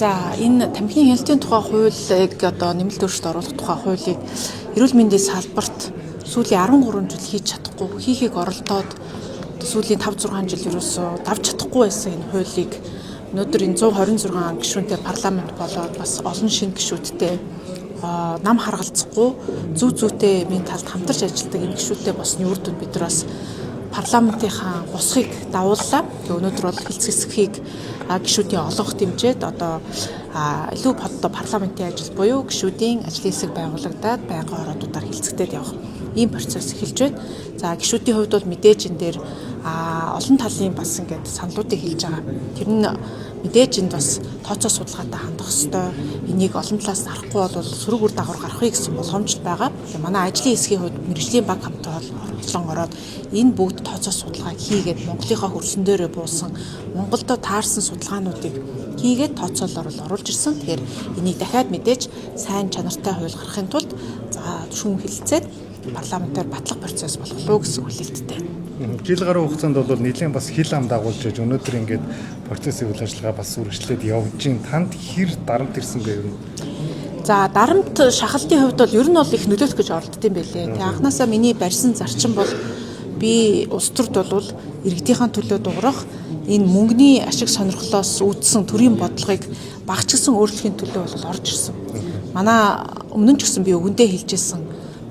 За энэ тамхины хяналтын тухай хуулийг одоо нэмэлт өөрчлөлт оруулах тухай хуулийг эрүүл мэндийн салбарт сүүлийн 13 жил хийж чадахгүй, хийхийг оролдоод сүүлийн 5-6 жил ерөөсөө давж чадахгүй байсан энэ хуулийг өнөөдөр энэ 126 гишүүнтэй парламент болоод бас олон шинэ гишүүдтэй нам харгалзахгүй зүйтэй минь талд хамтарч ажилладаг энэ гишүүдтэй босны үр дүнд бид нар бас парламентынхаа босхийг дагууллаа. Өнөөдөр бол хэлц хэсгийг гишүүдийн олонх дэмжээд одоо илүү бодтой парламентын ажил буюу гишүүдийн ажлын хэсэг байгуулагдаад байнгын ороод хэлцэгдээд явах ийм процесс эхэлж байна. За гишүүдийн хувьд бол мэдээж энэ дээр олон талын бас ингээд саналуудыг хэлж байгаа. Тэр нь мэдээж энд бас тооцоо судалгаатай хандах ёстой. Энийг олон талаас нь харахгүй бол сөрөг үр дагавар гарахыг гэсэн боломж байгаа. Манай ажлын хэсгийн хувьд мэргэжлийн баг хамтран ороод энэ бүгд тооцоо судалгаа хийгээд Монголынхаа хөрсөн дээрээ буусан Монголдо таарсан судалгаануудыг хийгээд тооцоолоор оруулж ирсэн. Тэгэхээр энийг дахиад мэдээж сайн чанартай хууль гаргахын тулд шүүн хэлэлцээд парламентаар батлах процесс болох уу гэсэн хүлээлттэй. Жил гаруй хугацаанд бол нэлээд бас хил ам дагуулж байж өнөөдөр ингээд процессын үйл ажиллагаа бас үргэлжлээд явж байна. Танд хэр дарамт ирсэн бэ юу? За дарамт шахалтын хувьд бол ер нь бол их нөлөөлөх гэж оролдсон юм байлээ. Тэгээ анханасаа миний барьсан зарчим бол би улс төрд бол иргэдийнхээ төлөө дуурах энэ мөнгөний ашиг сонирхлоос үүдсэн төрийн бодлогыг багчилсан өөрчлөхийн төлөө бол орж ирсэн. Манай өмнө нь ч гэсэн би өгөндөө хэлжсэн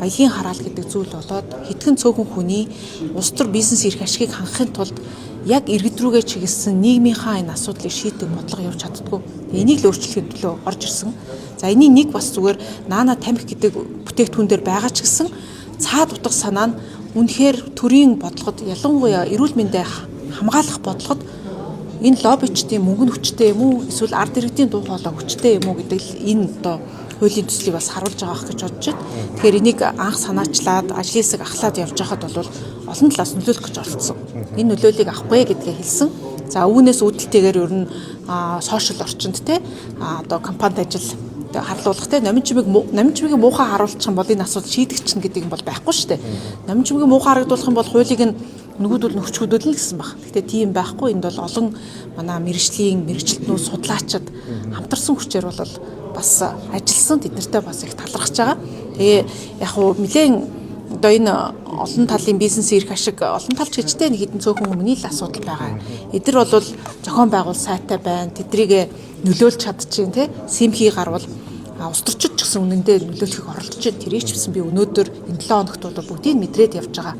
баялагын хараал гэдэг зүйл болоод хэдхэн цөөхөн хүний улс төр бизнес эрх ашигыг хангахын тулд яг иргэд рүүгээ чиглэсэн нийгмийнхаа энэ асуудлыг шийдэх бодлого явж чаддгүй. Энийг л өөрчлөхийн төлөө орж ирсэн. За энэний нэг бас зүгээр наана тамхи гэдэг бүтээгдэхүүн дээр байгаа ч гэсэн цаад утга санаа нь үнэхээр төрийн бодлогод ялангуяа эрүүл мэндэ хамгаалах бодлогод энэ лоббичдын мөнгө хүчтэй юм уу эсвэл ард иргэдийн дуу хоолой хүчтэй юм уу гэдэг л энэ одоо хуулийн төслийг бас харуулж байгаа гэж бодож байна. Тэгэхээр энийг анх санаачлаад ажлын хэсэг ахлаад явж байхад бол олон талаас нөлөөлөх гэж оролцсон. Энэ нөлөөллийг авахгүй гэдгээ хэлсэн. За үүнээс үүдэлтэйгээр ер нь сошиал орчинд те одоо компанид ажил харлуулах те номин чимээг муухай харуулчих юм бол энэ асуудал шийдэгч чинь гэдэг юм бол байхгүй шүү дээ. Номин чимээг муухай харагдуулах юм бол хуулийг нь нөгөөдөл нөхчгүүдэл гэсэн баг. Гэхдээ тийм байхгүй. Энд бол олон манай мэрэгчлэтнүүд судлаачид хамтарсан хүчээр бол бас ажилласан тэднэртэй бас их талархаж байгаа. Тэгээ яг хуу нэлээд одоо энэ олон талын бизнес эрх ашиг олон талч гэжтэй нэг хэдэн цөөхөн хүмүүний л асуудал байгаа. Эдгээр бол зохион байгуул сайтай байна. Тэдрийг нөлөөлж чадчихээн те. Симхий гарвал улс төрчид ч гэсэн үнэндээ нөлөөлөхийг оролдож байна. Тэрийг ч гэсэн би өнөөдөр энэ 7 хоногт бол бүгдийг мэдрээд явж байгаа.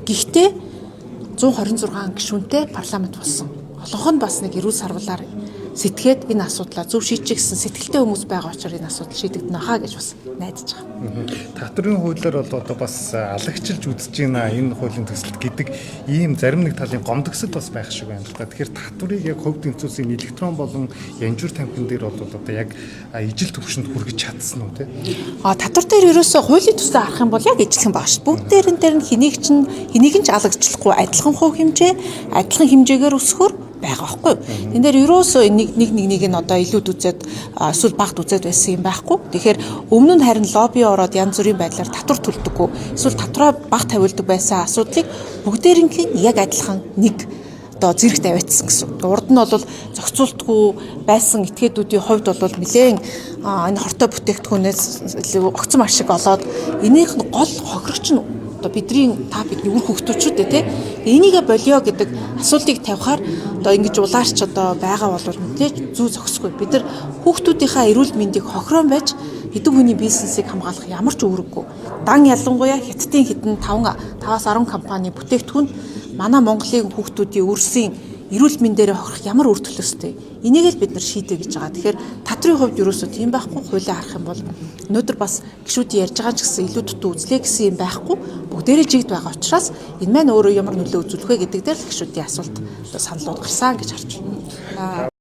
Гэхдээ 126 гишүүнтэй парламент болсон. Олонх нь бас нэг эрүүл сарвалаар сэтгээд энэ асуудлаа зөв шийдчих гэсэн сэтгэлтэй хүмүүс байгаа учраас энэ асуудал шийдэгдэнэ хаа гэж бас найдаж байгаа. Татврын хуулиар бол одоо бас алагчилж үзэж байна энэ хуулийн төсөлд гэдэг ийм зарим нэг талын гомдгсол бас байх шиг байна л да. Тэгэхээр татврыг яг хувь тэмцүүсийн электрон болон янжуур тамхин дээр бол одоо яг ижил төвшөнд хүргэж чадсан уу те? Татвар дээр ерөөсөө хуулийн төслөө харах юм бол яг ижилхэн байгаа шүү. Бүгд дээр нь хэнийг нь ч алагчлахгүй адилхан хувь хэмжээ, адилхан хэмжээгээр өсгөхөр байгаа байхгүй. Тэн дээр ерөөсөө нэг нь одоо илүүд үзээд эсвэл багт үзээд байсан юм байхгүй. Тэгэхээр өмнө нь харин лобби ороод янз бүрийн байдлаар татвар төлдөггүй. Эсвэл татвараа бага тавиулдаг байсан асуудлыг бүгдээрийнх нь яг адилхан нэг одоо зэрэг тавиадсан гэсэн. Урд нь бол зохицуултгүй байсан этгээдүүдийн хувьд бол нэлээд энэ хортой бүтээгдэхүүнээс огцом ашиг олоод энийх нь гол хохирогч нь одоо бидний бидний үр хөвгтүүчүүд те энийгээ болио гэдэг асуултыг тавихаар одоо ингэж улаарч одоо байгаа бол мэдээж зүү зохисгүй. Бид нар хүүхдүүдийнхаа эрүүл мэндийг хохирон байж хэдэн хүний бизнесийг хамгаалах ямар ч үүрэггүй. Дан ялангуяа хятадын хэдэн 5-10 компани бүтээгдэхүүн манай Монголын хүүхдүүдийн өрсийн эрүүл мэндээр хохирох ямар үр төлөөстэй. Энийг л бид нар шийдэ гэж байгаа. Тэгэхээр татрын хувьд юусоо тийм байхгүй. Хуулиа харах юм бол өнөөдөр бас гишүүдийн ярьж байгаа ч гэсэн илүү дутуу үзлээ гэсэн юм байхгүй. Бүгдээрээ жигд байгаа учраас энэ маань өөрөө ямар нөлөө үзүүлэх вэ гэдэг дээр л гишүүдийн асуулт саналууд гарсан гэж харж байна.